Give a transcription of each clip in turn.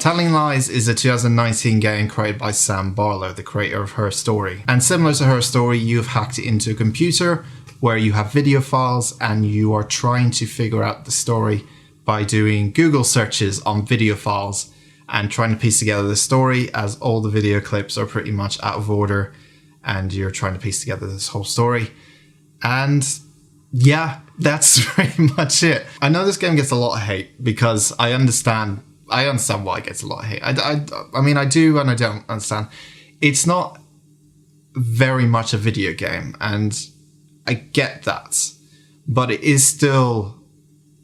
Telling Lies is a 2019 game created by Sam Barlow, the creator of Her Story. And similar to Her Story, you've hacked it into a computer where you have video files and you are trying to figure out the story by doing Google searches on video files and trying to piece together the story, as all the video clips are pretty much out of order and you're trying to piece together this whole story. And yeah, that's pretty much it. I know this game gets a lot of hate because I understand why it gets a lot of hate. I mean, I do and I don't understand. It's not very much a video game, and I get that, but it is still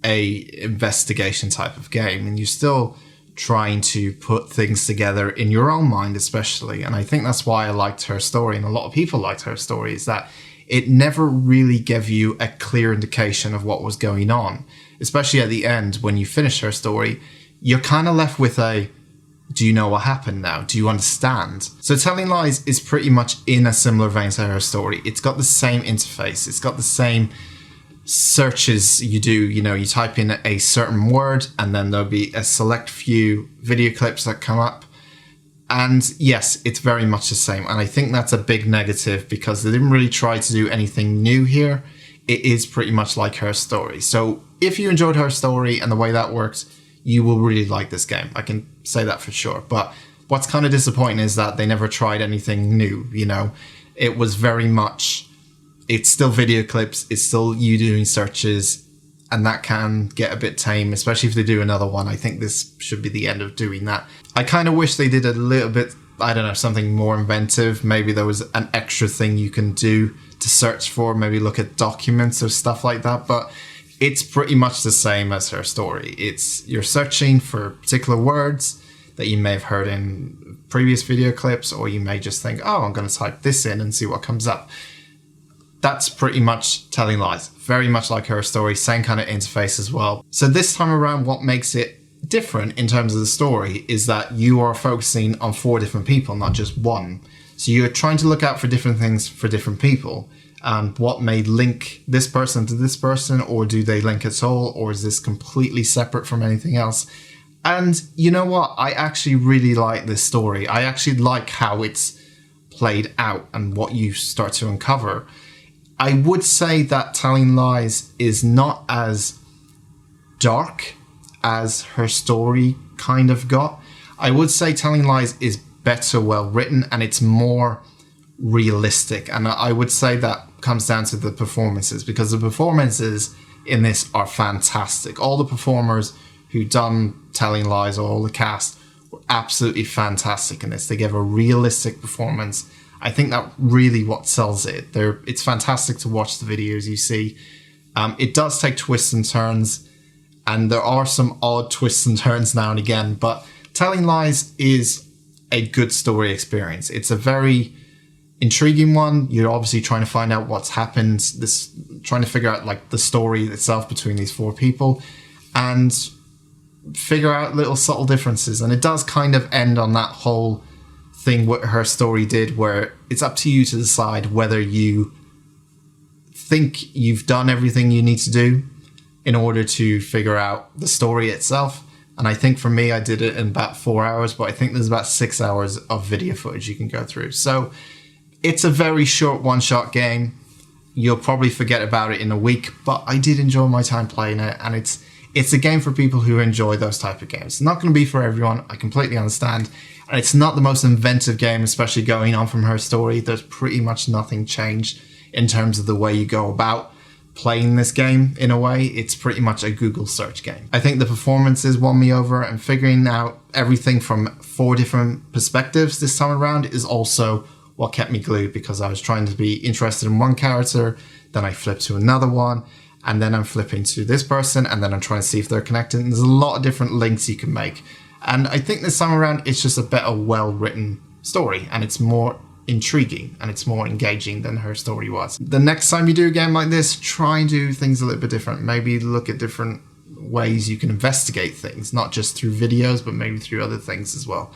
a investigation type of game, and you're still trying to put things together in your own mind, especially. And I think that's why I liked Her Story, and a lot of people liked Her Story, is that it never really gave you a clear indication of what was going on, especially at the end when you finish Her Story. You're kind of left with a, do you know what happened now? Do you understand? So Telling Lies is pretty much in a similar vein to Her Story. It's got the same interface. It's got the same searches you do. You know, you type in a certain word and then there'll be a select few video clips that come up. And yes, it's very much the same. And I think that's a big negative because they didn't really try to do anything new here. It is pretty much like Her Story. So if you enjoyed Her Story and the way that works, you will really like this game. I can say that for sure. But what's kind of disappointing is that they never tried anything new, you know. It was very much, it's still video clips, it's still you doing searches, and that can get a bit tame, especially if they do another one. I think this should be the end of doing that. I kind of wish they did a little bit, I don't know, something more inventive. Maybe there was an extra thing you can do to search for, maybe look at documents or stuff like that. But it's pretty much the same as Her Story. It's, you're searching for particular words that you may have heard in previous video clips, or you may just think, oh, I'm going to type this in and see what comes up. That's pretty much Telling Lies. Very much like Her Story, same kind of interface as well. So this time around, what makes it different in terms of the story is that you are focusing on 4 different people, not just one. So you're trying to look out for different things for different people. And what may link this person to this person, or do they link at all, or is this completely separate from anything else? And you know what? I actually really like this story. I actually like how it's played out and what you start to uncover. I would say that Telling Lies is not as dark as Her Story kind of got. I would say Telling Lies is better well written and it's more realistic, and I would say that comes down to the performances, because the performances in this are fantastic. All the performers who done Telling Lies, or all the cast, were absolutely fantastic in this. They gave a realistic performance. I think that really what sells it. It's fantastic to watch the videos you see. It does take twists and turns, and there are some odd twists and turns now and again, but Telling Lies is a good story experience. It's a very intriguing one. You're obviously trying to find out what's happened, trying to figure out like the story itself between these 4 people and figure out little subtle differences. And it does kind of end on that whole thing what Her Story did, where it's up to you to decide whether you think you've done everything you need to do in order to figure out the story itself. And I think for me, I did it in about 4 hours, but I think there's about 6 hours of video footage you can go through. So it's a very short one-shot game. You'll probably forget about it in a week, but I did enjoy my time playing it, and it's a game for people who enjoy those type of games. It's not going to be for everyone, I completely understand. And it's not the most inventive game, especially going on from Her Story. There's pretty much nothing changed in terms of the way you go about playing this game. In a way, it's pretty much a Google search game. I think the performances won me over, and figuring out everything from 4 different perspectives this time around is also what kept me glued, because I was trying to be interested in one character, then I flip to another one, and then I'm flipping to this person, and then I'm trying to see if they're connected. And there's a lot of different links you can make. And I think this time around, it's just a better, well-written story, and it's more intriguing, and it's more engaging than Her Story was. The next time you do a game like this, try and do things a little bit different. Maybe look at different ways you can investigate things, not just through videos, but maybe through other things as well.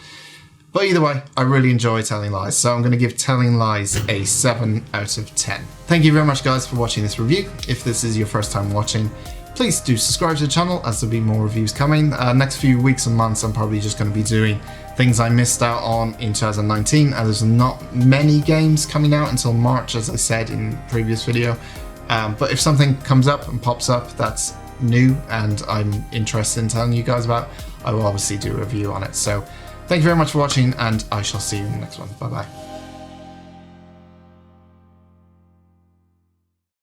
But either way, I really enjoy Telling Lies, so I'm going to give Telling Lies a 7 out of 10. Thank you very much, guys, for watching this review. If this is your first time watching, please do subscribe to the channel as there'll be more reviews coming. Next few weeks and months I'm probably just going to be doing things I missed out on in 2019, as there's not many games coming out until March, as I said in the previous video. But if something comes up and pops up that's new and I'm interested in telling you guys about, I will obviously do a review on it. So thank you very much for watching, and I shall see you in the next one. Bye bye.